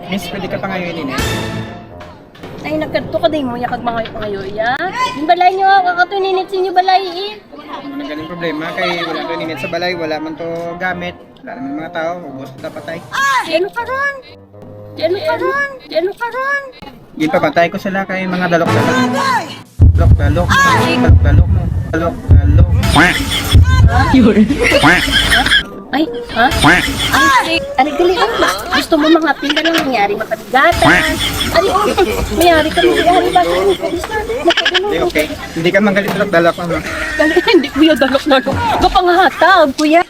Miss, pwede ka pa ngayon ini. Ay, nagkanto ka din mo, yakag mga pangayoy, ya? Yung balay nyo, kakatuninit sinyo balay, eh. Ano galing problema kay wala to init sa balay, wala man to gamit. Wala naman mga tao, ubos na patay. Ano ka ron? Ano ka ron? Ano ka ron? Ipapatay ko sila kay mga dalok-dalok. Dalok-dalok. Dalok-dalok mo. Dalok-dalok. Ay, ha? Ay, ari gali, gusto mo mga pinda lang nangyari, mapabigatan. Ari, mayari ka, mayari ba? Okay, okay. Hindi ka manggalit dalok-dalok mo. Gali, hindi kuya dalok-dalok. Kapangahatag, kuya.